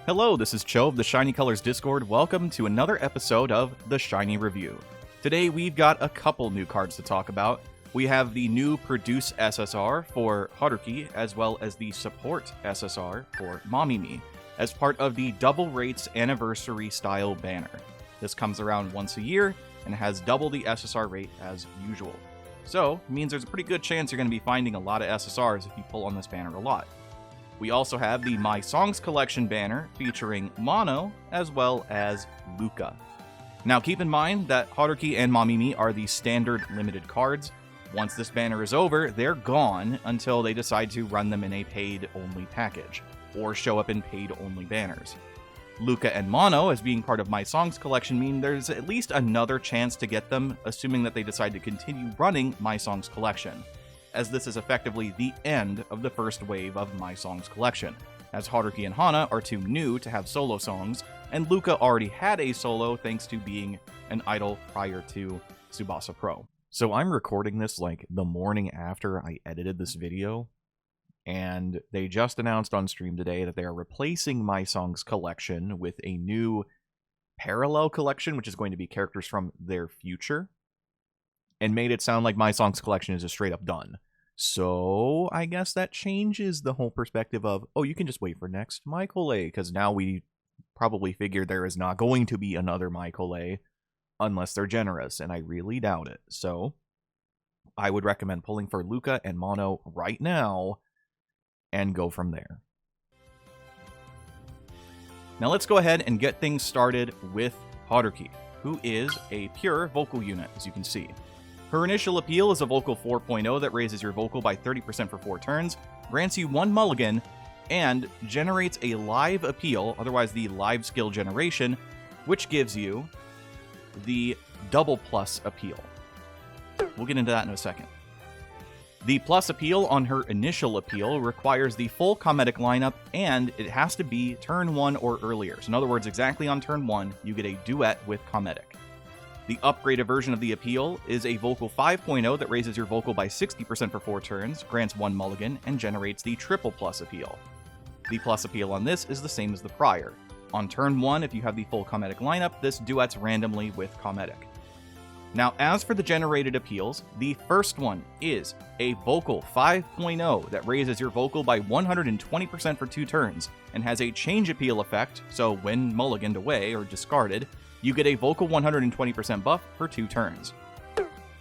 Hello, this is Cho of the Shiny Colors Discord. Welcome to another episode of The Shiny Review. Today we've got a couple new cards to talk about. We have the new Produce SSR for Haruki, as well as the Support SSR for Mamimi, as part of the Double Rates Anniversary Style banner. This comes around once a year, and has double the SSR rate as usual. So, it means there's a pretty good chance you're going to be finding a lot of SSRs if you pull on this banner a lot. We also have the My Songs Collection banner featuring Mano as well as Luca. Now keep in mind that Haruki and Mamimi are the standard limited cards. Once this banner is over, they're gone until they decide to run them in a paid-only package, or show up in paid-only banners. Luca and Mano, as being part of My Songs Collection, mean there's at least another chance to get them, assuming that they decide to continue running My Songs Collection, as this is effectively the end of the first wave of My Songs Collection, as Haruki and Hana are too new to have solo songs, and Luca already had a solo thanks to being an idol prior to Tsubasa Pro. So I'm recording this like the morning after I edited this video, and they just announced on stream today that they are replacing My Songs Collection with a new parallel collection, which is going to be characters from their future, and made it sound like My Songs Collection is just straight up done. So I guess that changes the whole perspective of, oh, you can just wait for next Mycole, because now we probably figure there is not going to be another Mycole unless they're generous, and I really doubt it. So I would recommend pulling for Luca and Mano right now and go from there. Now let's go ahead and get things started with Haruki, who is a pure vocal unit, as you can see. Her initial appeal is a vocal 4.0 that raises your vocal by 30% for 4 turns, grants you 1 mulligan, and generates a live appeal, otherwise the live skill generation, which gives you the double plus appeal. We'll get into that in a second. The plus appeal on her initial appeal requires the full Cometic lineup, and it has to be turn 1 or earlier. So in other words, exactly on turn 1, you get a duet with Cometic. The upgraded version of the appeal is a vocal 5.0 that raises your vocal by 60% for 4 turns, grants 1 mulligan, and generates the triple plus appeal. The plus appeal on this is the same as the prior. On turn 1, if you have the full Cometic lineup, this duets randomly with Cometic. Now, as for the generated appeals, the first one is a vocal 5.0 that raises your vocal by 120% for 2 turns, and has a change appeal effect, so when mulliganed away or discarded, you get a vocal 120% buff for 2 turns.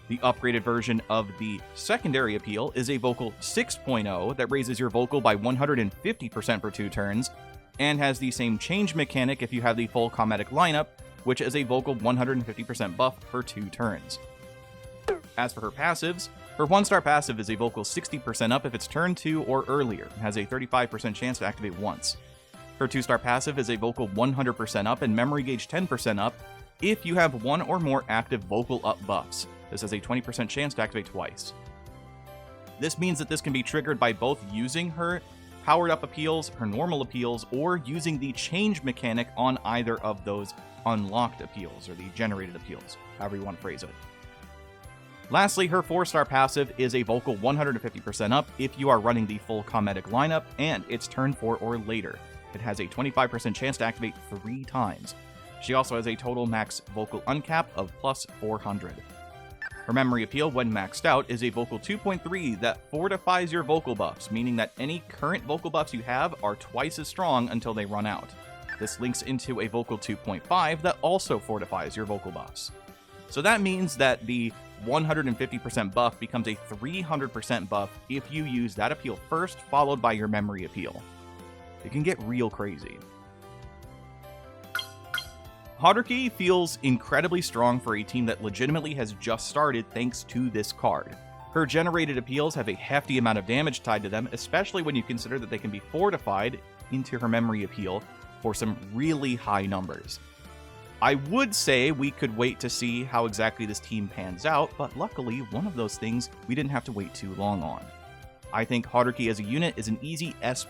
The upgraded version of the secondary appeal is a vocal 6.0 that raises your vocal by 150% for 2 turns, and has the same change mechanic if you have the full Cometic lineup, which is a vocal 150% buff for 2 turns. As for her passives, her 1-star passive is a vocal 60% up if it's turn 2 or earlier, and has a 35% chance to activate once. Her 2-star passive is a vocal 100% up and memory gauge 10% up if you have 1 or more active vocal up buffs. This has a 20% chance to activate twice. This means that this can be triggered by both using her powered up appeals, her normal appeals, or using the change mechanic on either of those unlocked appeals, or the generated appeals, however you want to phrase it. Lastly, her 4-star passive is a vocal 150% up if you are running the full Cometic lineup, and it's turn 4 or later. It has a 25% chance to activate 3 times. She also has a total max vocal uncap of plus 400. Her memory appeal, when maxed out, is a vocal 2.3 that fortifies your vocal buffs, meaning that any current vocal buffs you have are twice as strong until they run out. This links into a vocal 2.5 that also fortifies your vocal buffs. So that means that the 150% buff becomes a 300% buff if you use that appeal first, followed by your memory appeal. It can get real crazy. Haruki feels incredibly strong for a team that legitimately has just started thanks to this card. Her generated appeals have a hefty amount of damage tied to them, especially when you consider that they can be fortified into her memory appeal for some really high numbers. I would say we could wait to see how exactly this team pans out, but luckily one of those things we didn't have to wait too long on. I think Haruki as a unit is an easy S+.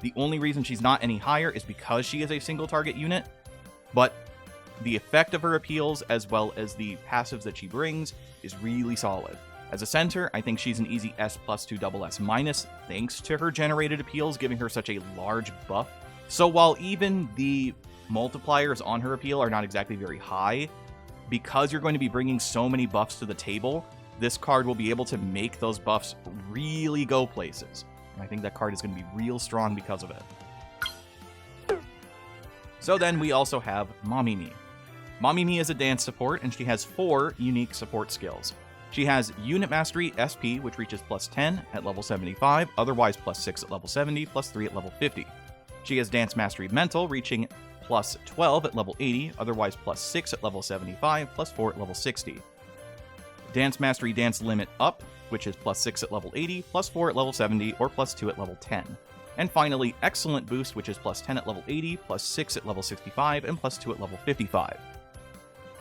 The only reason she's not any higher is because she is a single target unit, but the effect of her appeals as well as the passives that she brings is really solid. As a center, I think she's an easy S+ to SS-, thanks to her generated appeals giving her such a large buff So while even the multipliers on her appeal are not exactly very high, because you're going to be bringing so many buffs to the table, this card will be able to make those buffs really go places. And I think that card is going to be real strong because of it. So then we also have Mamimi. Mamimi is a dance support, and she has 4 unique support skills. She has Unit Mastery SP, which reaches plus 10 at level 75, otherwise plus 6 at level 70, plus 3 at level 50. She has Dance Mastery Mental, reaching plus 12 at level 80, otherwise plus 6 at level 75, plus 4 at level 60. Dance Mastery Dance Limit Up, which is plus 6 at level 80, plus 4 at level 70, or plus 2 at level 10. And finally, Excellent Boost, which is plus 10 at level 80, plus 6 at level 65, and plus 2 at level 55.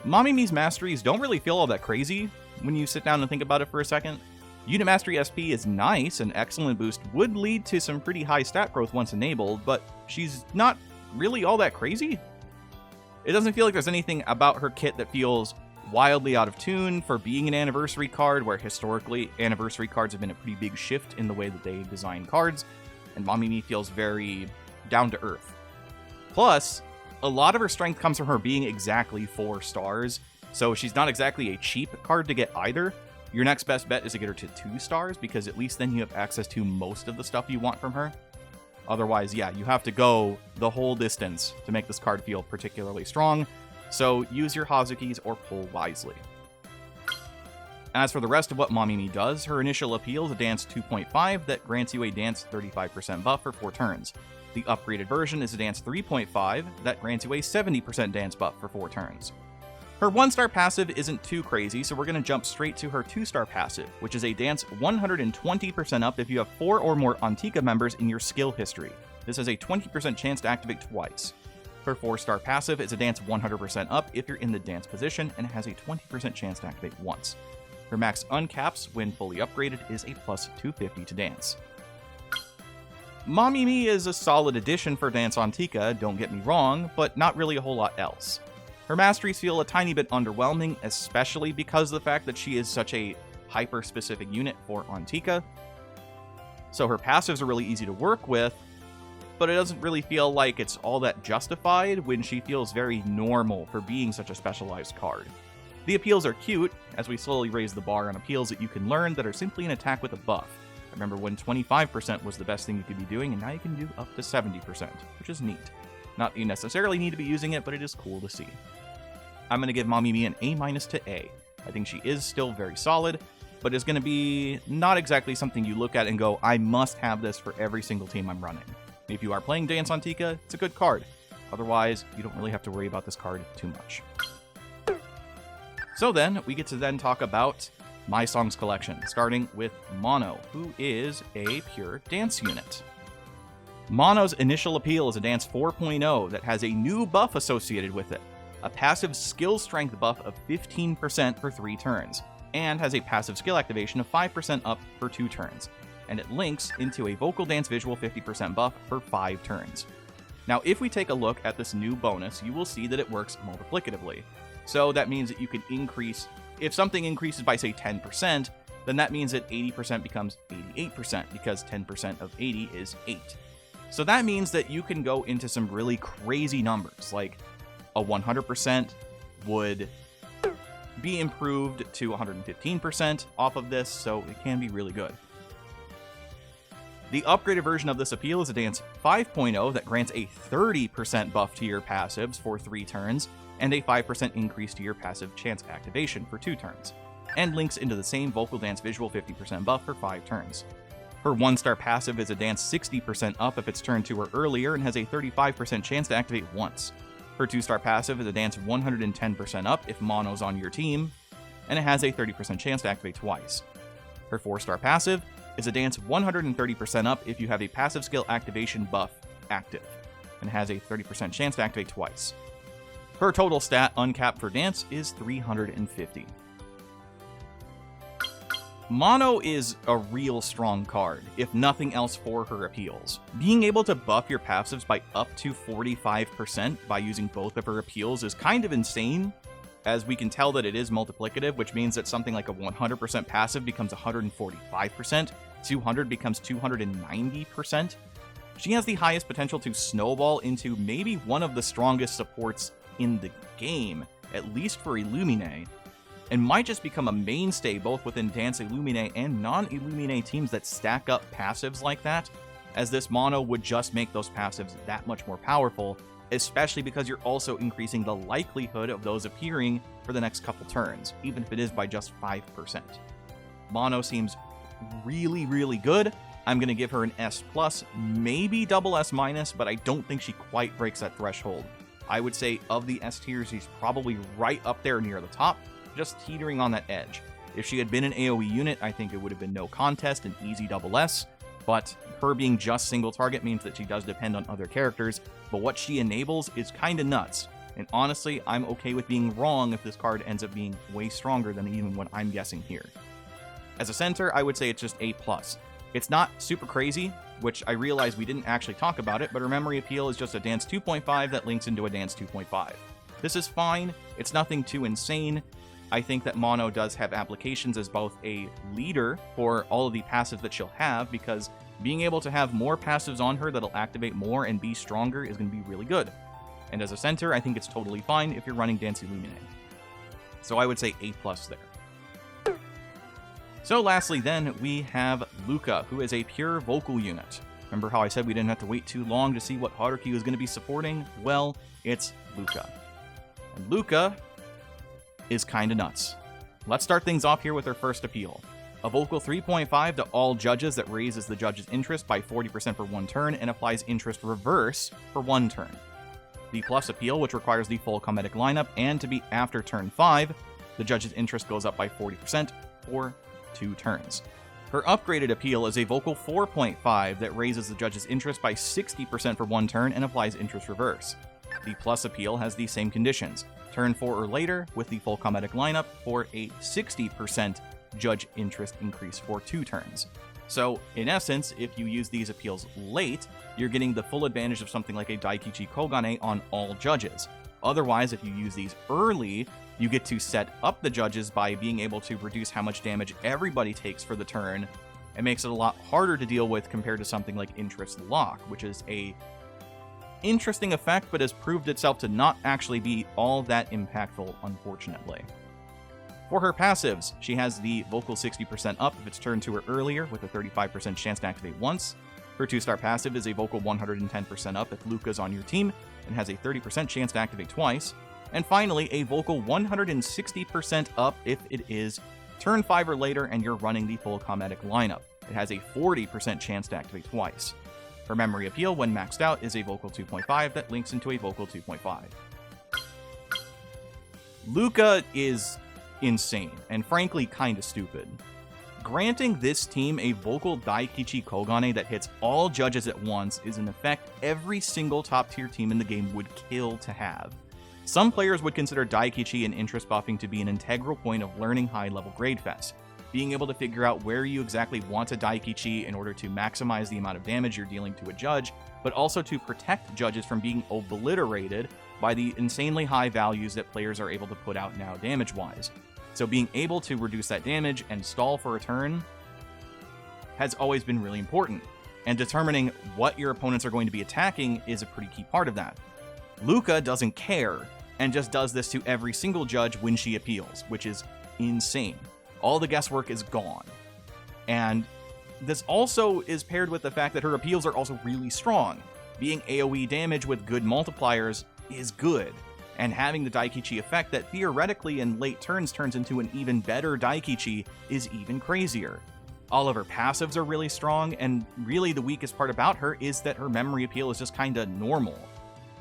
Mamimi's masteries don't really feel all that crazy when you sit down and think about it for a second. Unit Mastery SP is nice, and Excellent Boost would lead to some pretty high stat growth once enabled, but she's not really all that crazy. It doesn't feel like there's anything about her kit that feels wildly out of tune for being an anniversary card, where historically anniversary cards have been a pretty big shift in the way that they design cards, and Mamimi feels very down to earth. Plus, a lot of her strength comes from her being exactly 4 stars, so she's not exactly a cheap card to get either. Your next best bet is to get her to 2 stars, because at least then you have access to most of the stuff you want from her. Otherwise, yeah, you have to go the whole distance to make this card feel particularly strong, so use your Hazukis or pull wisely. As for the rest of what Mamimi does, her initial appeal is a Dance 2.5 that grants you a Dance 35% buff for 4 turns. The upgraded version is a Dance 3.5 that grants you a 70% dance buff for 4 turns. Her 1-star passive isn't too crazy, so we're going to jump straight to her 2-star passive, which is a Dance 120% up if you have 4 or more Antika members in your skill history. This has a 20% chance to activate twice. Her 4-star passive is a Dance 100% up if you're in the dance position, and it has a 20% chance to activate once. Her max uncaps, when fully upgraded, is a plus 250 to dance. Mamimi is a solid addition for Dance Antika, don't get me wrong, but not really a whole lot else. Her masteries feel a tiny bit underwhelming, especially because of the fact that she is such a hyper-specific unit for Antika. So her passives are really easy to work with, but it doesn't really feel like it's all that justified when she feels very normal for being such a specialized card. The appeals are cute, as we slowly raise the bar on appeals that you can learn that are simply an attack with a buff. Remember when 25% was the best thing you could be doing, and now you can do up to 70%, which is neat. Not that you necessarily need to be using it, but it is cool to see. I'm going to give Mamimi an A- to A. I think she is still very solid, but is going to be not exactly something you look at and go, I must have this for every single team I'm running. If you are playing Dance Antika, it's a good card. Otherwise, you don't really have to worry about this card too much. So then, we get to then talk about My Songs collection, starting with Mano, who is a pure dance unit. Mano's initial appeal is a Dance 4.0 that has a new buff associated with it, a passive skill strength buff of 15% for 3 turns, and has a passive skill activation of 5% up for 2 turns, and it links into a vocal dance visual 50% buff for 5 turns. Now, if we take a look at this new bonus, you will see that it works multiplicatively. So that means that you can increase, if something increases by say 10%, then that means that 80% becomes 88%, because 10% of 80 is 8. So that means that you can go into some really crazy numbers, like a 100% would be improved to 115% off of this, so it can be really good. The upgraded version of this appeal is a Dance 5.0 that grants a 30% buff to your passives for 3 turns, and a 5% increase to your passive chance activation for 2 turns, and links into the same vocal dance visual 50% buff for 5 turns. Her 1-star passive is a Dance 60% up if it's turned 2 or earlier, and has a 35% chance to activate once. Her 2-star passive is a Dance 110% up if Mano's on your team, and it has a 30% chance to activate twice. Her 4-star passive is a Dance 130% up if you have a passive skill activation buff active, and has a 30% chance to activate twice. Her total stat uncapped for Dance is 350. Mano is a real strong card, if nothing else for her appeals. Being able to buff your passives by up to 45% by using both of her appeals is kind of insane, as we can tell that it is multiplicative, which means that something like a 100% passive becomes 145%, 200 becomes 290%, which She has the highest potential to snowball into maybe one of the strongest supports in the game, at least for Illumine, and might just become a mainstay both within Dance Illumine and non-Illumine teams that stack up passives like that, as this Mano would just make those passives that much more powerful, especially because you're also increasing the likelihood of those appearing for the next couple turns, even if it is by just 5%. Mano seems really, really good. I'm going to give her an S+, maybe double S-, but I don't think she quite breaks that threshold. I would say of the S tiers, she's probably right up there near the top, just teetering on that edge. If she had been an AoE unit, I think it would have been no contest, an easy double S, but her being just single target means that she does depend on other characters, but what she enables is kinda nuts. And honestly, I'm okay with being wrong if this card ends up being way stronger than even what I'm guessing here. As a center, I would say it's just A+. It's not super crazy, which I realize we didn't actually talk about it, but her memory appeal is just a Dance 2.5 that links into a Dance 2.5. This is fine, it's nothing too insane. I think that Mano does have applications as both a leader for all of the passives that she'll have, because being able to have more passives on her that'll activate more and be stronger is going to be really good. And as a center, I think it's totally fine if you're running Dance Illumine. So I would say A+ there. So lastly then, we have Luca, who is a pure vocal unit. Remember how I said we didn't have to wait too long to see what Haruki was going to be supporting? Well, it's Luca. And Luca is kinda nuts. Let's start things off here with her first appeal. A vocal 3.5 to all judges that raises the judge's interest by 40% for 1 turn and applies interest reverse for 1 turn. The plus appeal, which requires the full comedic lineup and to be after turn 5, the judge's interest goes up by 40% for 2 turns. Her upgraded appeal is a vocal 4.5 that raises the judge's interest by 60% for 1 turn and applies interest reverse. The plus appeal has the same conditions. Turn 4 or later with the full comedic lineup for a 60% judge interest increase for 2 turns. So, in essence, if you use these appeals late, you're getting the full advantage of something like a Daikichi Kogane on all judges. Otherwise, if you use these early, you get to set up the judges by being able to reduce how much damage everybody takes for the turn. It makes it a lot harder to deal with compared to something like Interest Lock, which is a interesting effect, but has proved itself to not actually be all that impactful, unfortunately. For her passives, she has the vocal 60% up if it's turned to her earlier, with a 35% chance to activate once. Her 2-star passive is a vocal 110% up if Luca's on your team, and has a 30% chance to activate twice. And finally, a vocal 160% up if it is turn 5 or later and you're running the full comedic lineup. It has a 40% chance to activate twice. Her memory appeal, when maxed out, is a vocal 2.5 that links into a vocal 2.5. Luca is insane, and frankly kinda stupid. Granting this team a vocal Daikichi Kogane that hits all judges at once is an effect every single top tier team in the game would kill to have. Some players would consider Daikichi and interest buffing to be an integral point of learning high-level Gradefest. Being able to figure out where you exactly want a Daikichi in order to maximize the amount of damage you're dealing to a judge, but also to protect judges from being obliterated by the insanely high values that players are able to put out now damage-wise. So being able to reduce that damage and stall for a turn has always been really important, and determining what your opponents are going to be attacking is a pretty key part of that. Luca doesn't care, and just does this to every single judge when she appeals, which is insane. All the guesswork is gone. And this also is paired with the fact that her appeals are also really strong. Being AoE damage with good multipliers is good, and having the Daikichi effect that theoretically in late turns turns into an even better Daikichi is even crazier. All of her passives are really strong, and really the weakest part about her is that her memory appeal is just kinda normal.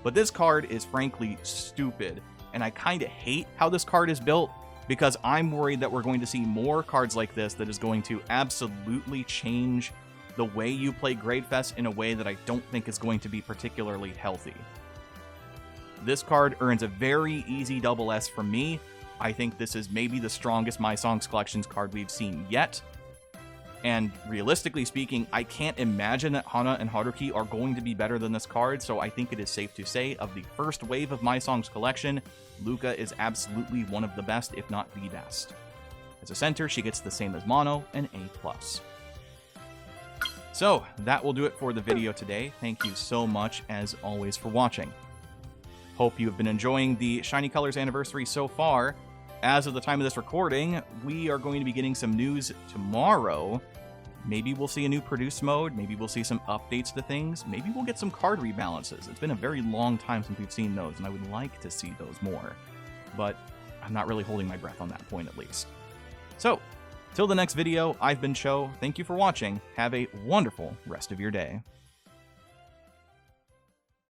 But this card is frankly stupid, and I kinda hate how this card is built, because I'm worried that we're going to see more cards like this that is going to absolutely change the way you play Gradefest in a way that I don't think is going to be particularly healthy. This card earns a very easy double S from me. I think this is maybe the strongest My Songs Collections card we've seen yet. And realistically speaking, I can't imagine that Hana and Haruki are going to be better than this card, so I think it is safe to say, of the first wave of My Songs Collection, Luca is absolutely one of the best, if not the best. As a center, she gets the same as Mano, an A+. So, that will do it for the video today. Thank you so much, as always, for watching. Hope you have been enjoying the Shiny Colors anniversary so far. As of the time of this recording, we are going to be getting some news tomorrow. Maybe we'll see a new produce mode. Maybe we'll see some updates to things. Maybe we'll get some card rebalances. It's been a very long time since we've seen those, and I would like to see those more. But I'm not really holding my breath on that point, at least. So, till the next video, I've been Cho. Thank you for watching. Have a wonderful rest of your day.